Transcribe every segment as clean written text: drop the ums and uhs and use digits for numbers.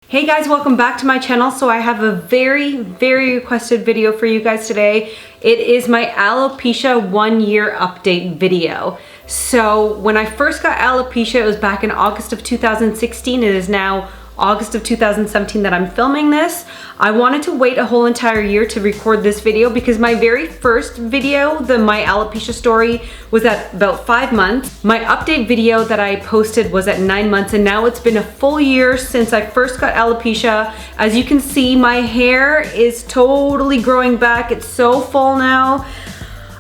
Hey guys, welcome back to my channel. So I have a very requested video for you guys today. It is my alopecia 1 year update video. So when I first got alopecia, it was back in August of 2016. It is now August of 2017 that I'm filming this. I wanted to wait a whole entire year to record this video because my very first video, my Alopecia story, was at about 5 months. My update video that I posted was at 9 months, and now it's been a full year since I first got alopecia. As you can see, my hair is totally growing back. It's so full now.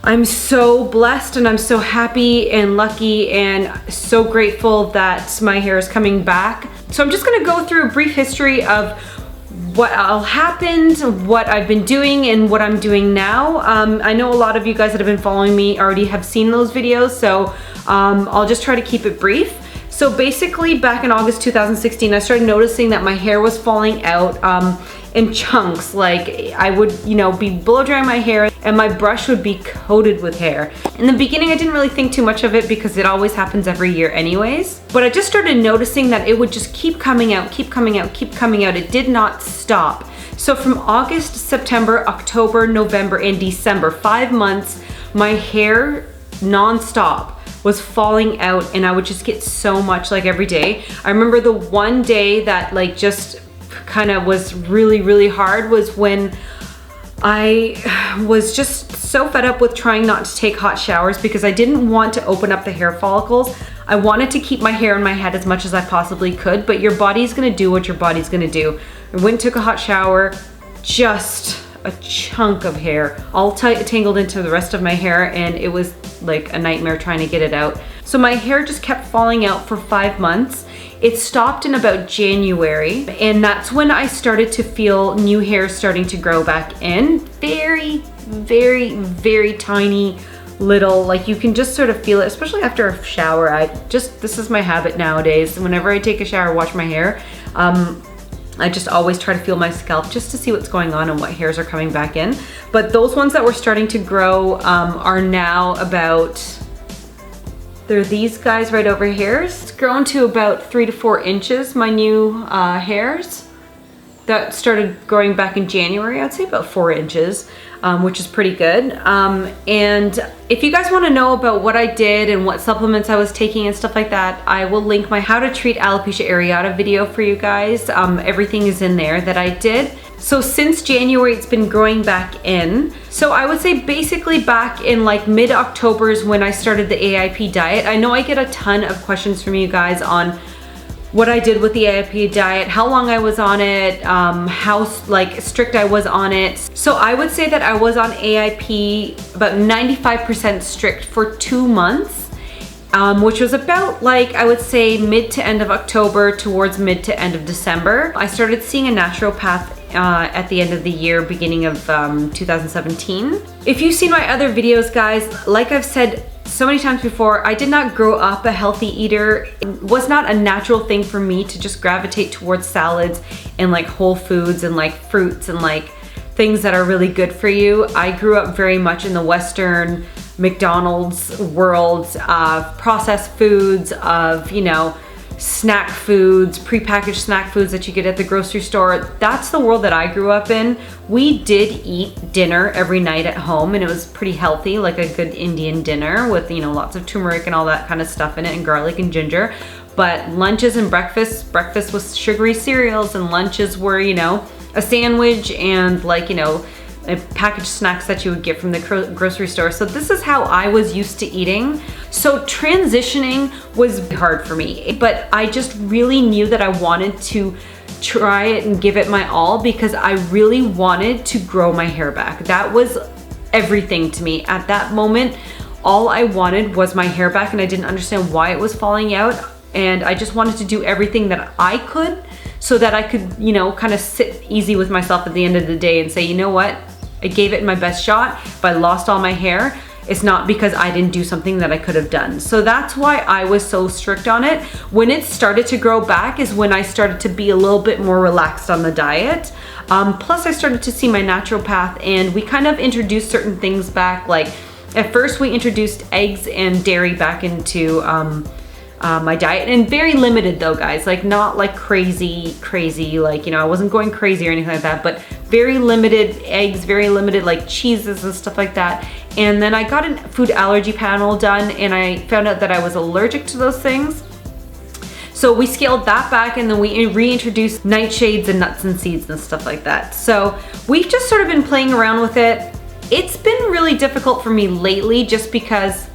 I'm so blessed and I'm so happy and lucky and so grateful that my hair is coming back. So I'm just gonna go through a brief history of what all happened, what I've been doing, and what I'm doing now. I know a lot of you guys that have been following me already have seen those videos, so I'll just try to keep it brief. So basically back in August 2016, I started noticing that my hair was falling out in chunks. Like I would, be blow drying my hair and my brush would be coated with hair. In the beginning, I didn't really think too much of it because it always happens every year anyways. But I just started noticing that it would just keep coming out, keep coming out, keep coming out. It did not stop. So from August, September, October, November, and December, 5 months, my hair non-stop was falling out and I would just get so much like every day. I remember the one day that like just kind of was really hard was when I was just so fed up with trying not to take hot showers because I didn't want to open up the hair follicles. I wanted to keep my hair in my head as much as I possibly could, but your body's gonna do what your body's gonna do. I went and took a hot shower, just a chunk of hair all tangled into the rest of my hair, and it was like a nightmare trying to get it out. So my hair just kept falling out for 5 months. It stopped in about January, and that's when I started to feel new hair starting to grow back in. Very tiny little, like you can just sort of feel it, especially after a shower. This is my habit nowadays. Whenever I take a shower, wash my hair, I just always try to feel my scalp just to see what's going on and what hairs are coming back in. But those ones that were starting to grow are now about, they're these guys right over here. It's grown to about 3 to 4 inches, my new hairs. That started growing back in January, I'd say about 4 inches, which is pretty good. And if you guys wanna know about what I did and what supplements I was taking and stuff like that, I will link my How to Treat Alopecia Areata video for you guys. Everything is in there that I did. So since January, it's been growing back in. So I would say basically back in like mid-October is when I started the AIP diet. I know I get a ton of questions from you guys on what I did with the AIP diet, how long I was on it, how like strict I was on it. So I would say that I was on AIP about 95% strict for 2 months, which was about like, I would say mid to end of October towards mid to end of December. I started seeing a naturopath at the end of the year, beginning of 2017. If you've seen my other videos, guys, like I've said so many times before, I did not grow up a healthy eater. It was not a natural thing for me to just gravitate towards salads and like whole foods and like fruits and like things that are really good for you. I grew up very much in the Western McDonald's world of processed foods, of, snack foods, prepackaged snack foods that you get at the grocery store. That's the world that I grew up in. We did eat dinner every night at home, and it was pretty healthy, like a good Indian dinner with, lots of turmeric and all that kind of stuff in it, and garlic and ginger. But lunches and breakfast was sugary cereals, and lunches were, a sandwich and like, packaged snacks that you would get from the grocery store. So this is how I was used to eating. So transitioning was hard for me, but I just really knew that I wanted to try it and give it my all because I really wanted to grow my hair back. That was everything to me at that moment. All I wanted was my hair back, and I didn't understand why it was falling out. And I just wanted to do everything that I could so that I could, kind of sit easy with myself at the end of the day and say, you know what? I gave it my best shot. If I lost all my hair, it's not because I didn't do something that I could have done. So that's why I was so strict on it. When it started to grow back is when I started to be a little bit more relaxed on the diet. Plus I started to see my naturopath, and we kind of introduced certain things back. Like at first we introduced eggs and dairy back into my diet, and very limited though, guys, like not like crazy, like, you know, I wasn't going crazy or anything like that, but very limited eggs, very limited like cheeses and stuff like that. And then I got a food allergy panel done and I found out that I was allergic to those things. So we scaled that back, and then we reintroduced nightshades and nuts and seeds and stuff like that. So we've just sort of been playing around with it. It's been really difficult for me lately just because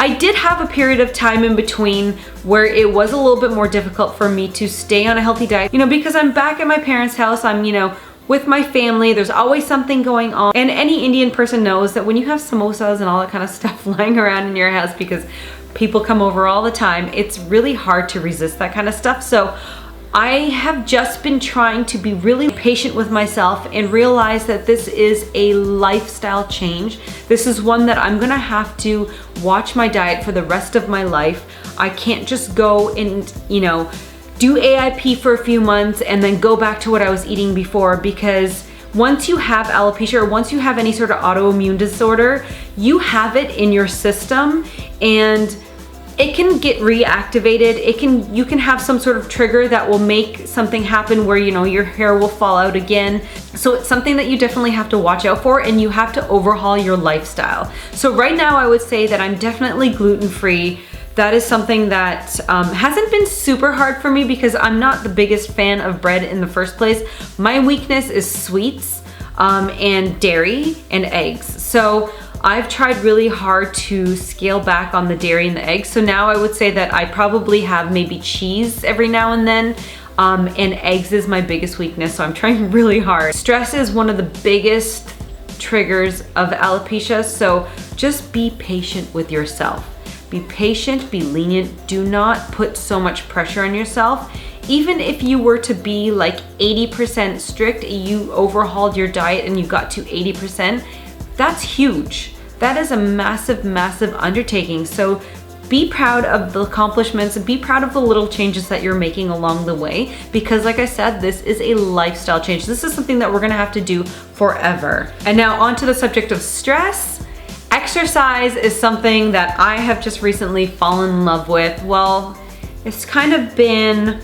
I did have a period of time in between where it was a little bit more difficult for me to stay on a healthy diet, you know, because I'm back at my parents' house, I'm, you know, with my family, there's always something going on. And any Indian person knows that when you have samosas and all that kind of stuff lying around in your house because people come over all the time, it's really hard to resist that kind of stuff. So I have just been trying to be really patient with myself and realize that this is a lifestyle change. This is one that I'm gonna have to watch my diet for the rest of my life. I can't just go and, you know, do AIP for a few months and then go back to what I was eating before, because once you have alopecia, or once you have any sort of autoimmune disorder, you have it in your system and it can get reactivated. You can have some sort of trigger that will make something happen where, you know, your hair will fall out again. So it's something that you definitely have to watch out for, and you have to overhaul your lifestyle. So right now I would say that I'm definitely gluten-free. That is something that hasn't been super hard for me because I'm not the biggest fan of bread in the first place. My weakness is sweets and dairy and eggs. So I've tried really hard to scale back on the dairy and the eggs. So now I would say that I probably have maybe cheese every now and then, and eggs is my biggest weakness. So I'm trying really hard. Stress is one of the biggest triggers of alopecia. So just be patient with yourself. Be patient, be lenient. Do not put so much pressure on yourself. Even if you were to be like 80% strict, you overhauled your diet and you got to 80%, that's huge. That is a massive, massive undertaking. So be proud of the accomplishments and be proud of the little changes that you're making along the way, because like I said, this is a lifestyle change. This is something that we're gonna have to do forever. And now on to the subject of stress. Exercise is something that I have just recently fallen in love with. Well, it's kind of been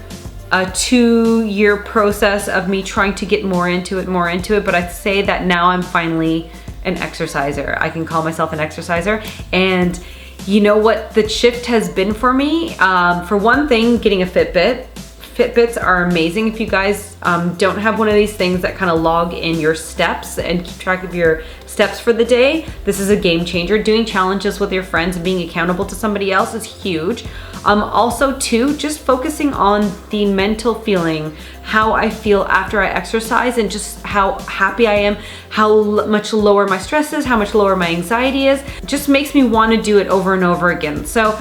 a 2-year process of me trying to get more into it, but I'd say that now I'm finally an exerciser. I can call myself an exerciser. And you know what the shift has been for me? For one thing, getting a Fitbit. Fitbits are amazing. If you guys don't have one of these things that kind of log in your steps and keep track of your steps for the day, this is a game changer. Doing challenges with your friends and being accountable to somebody else is huge. Also too, just focusing on the mental feeling, how I feel after I exercise and just how happy I am, how much lower my stress is, how much lower my anxiety is, just makes me want to do it over and over again. So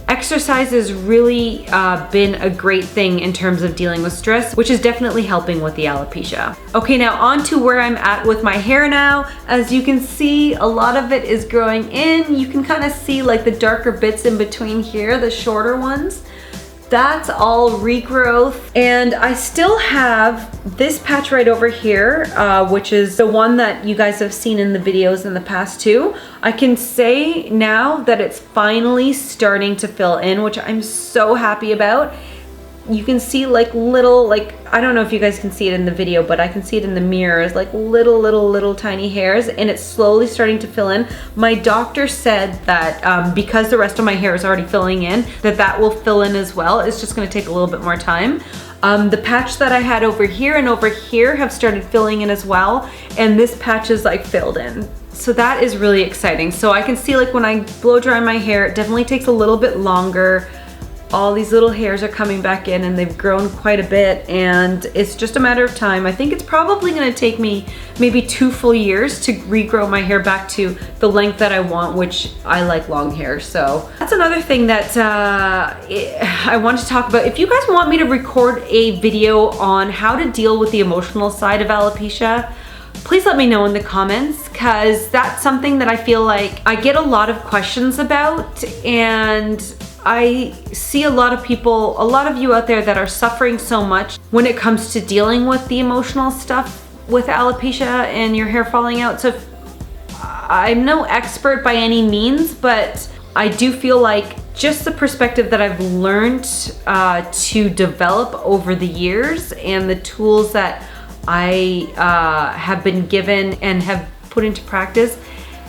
exercise has really been a great thing in terms of dealing with stress, which is definitely helping with the alopecia. Okay, now on to where I'm at with my hair now. As you can see, a lot of it is growing in. You can kind of see like the darker bits in between here, the shorter ones. That's all regrowth. And I still have this patch right over here, which is the one that you guys have seen in the videos in the past too. I can say now that it's finally starting to fill in, which I'm so happy about. You can see like little, like, I don't know if you guys can see it in the video, but I can see it in the mirrors, like little tiny hairs, and it's slowly starting to fill in. My doctor said that because the rest of my hair is already filling in, that will fill in as well. It's just gonna take a little bit more time. The patch that I had over here and over here have started filling in as well, and this patch is like filled in. So that is really exciting. So I can see like when I blow dry my hair, it definitely takes a little bit longer. All these little hairs are coming back in and they've grown quite a bit, and it's just a matter of time. I think it's probably gonna take me maybe 2 full years to regrow my hair back to the length that I want, which I like long hair. So that's another thing that I want to talk about. If you guys want me to record a video on how to deal with the emotional side of alopecia, please let me know in the comments, because that's something that I feel like I get a lot of questions about, and I see a lot of people, a lot of you out there that are suffering so much when it comes to dealing with the emotional stuff with alopecia and your hair falling out. So I'm no expert by any means, but I do feel like just the perspective that I've learned to develop over the years and the tools that I have been given and have put into practice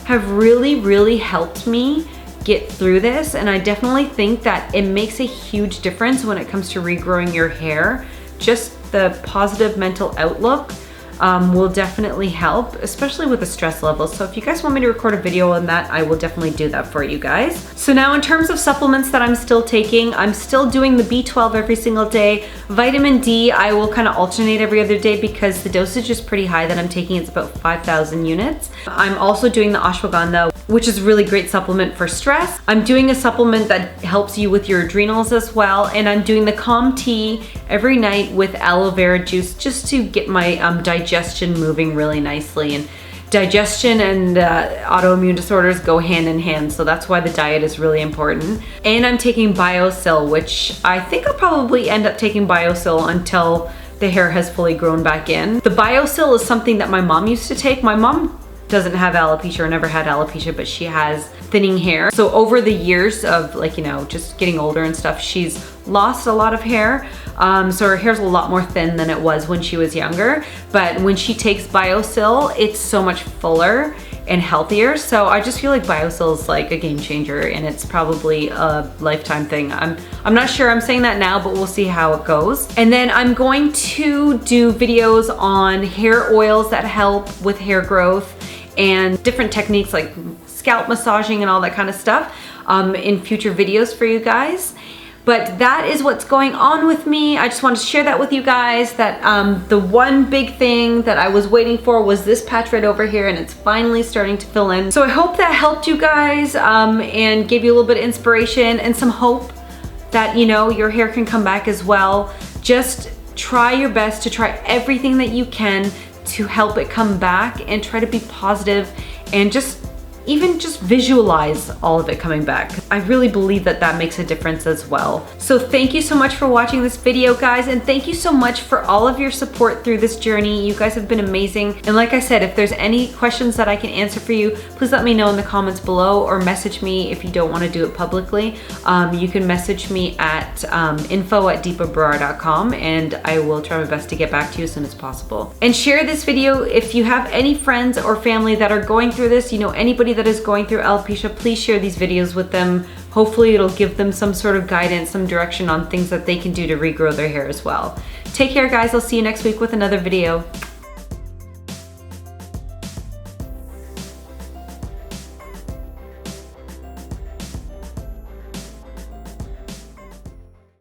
have really helped me get through this. And I definitely think that it makes a huge difference when it comes to regrowing your hair. Just the positive mental outlook will definitely help, especially with the stress level. So if you guys want me to record a video on that, I will definitely do that for you guys. So now in terms of supplements that I'm still taking, I'm still doing the B12 every single day. Vitamin D, I will kind of alternate every other day because the dosage is pretty high that I'm taking. It's about 5,000 units. I'm also doing the Ashwagandha, which is a really great supplement for stress. I'm doing a supplement that helps you with your adrenals as well. And I'm doing the Calm Tea every night with aloe vera juice just to get my digestion moving really nicely. And digestion and autoimmune disorders go hand in hand, so that's why the diet is really important. And I'm taking BioSil, which I think I'll probably end up taking BioSil until the hair has fully grown back in. The BioSil is something that my mom used to take. My mom doesn't have alopecia or never had alopecia, but she has thinning hair. So over the years of like, you know, just getting older and stuff, she's lost a lot of hair. So her hair's a lot more thin than it was when she was younger. But when she takes BioSil, it's so much fuller and healthier. So I just feel like BioSil is like a game changer, and it's probably a lifetime thing. I'm not sure, I'm saying that now, but we'll see how it goes. And then I'm going to do videos on hair oils that help with hair growth and different techniques like scalp massaging and all that kind of stuff in future videos for you guys. But that is what's going on with me. I just wanted to share that with you guys, that the one big thing that I was waiting for was this patch right over here, and it's finally starting to fill in. So I hope that helped you guys and gave you a little bit of inspiration and some hope that, you know, your hair can come back as well. Just try your best to try everything that you can to help it come back, and try to be positive and even just visualize all of it coming back. I really believe that that makes a difference as well. So thank you so much for watching this video, guys, and thank you so much for all of your support through this journey. You guys have been amazing. And like I said, if there's any questions that I can answer for you, please let me know in the comments below, or message me if you don't want to do it publicly. You can message me at info@deepaberar.com, and I will try my best to get back to you as soon as possible. And share this video if you have any friends or family that are going through this, you know, anybody that is going through alopecia, please share these videos with them. Hopefully it'll give them some sort of guidance, some direction on things that they can do to regrow their hair as well. Take care, guys. I'll see you next week with another video.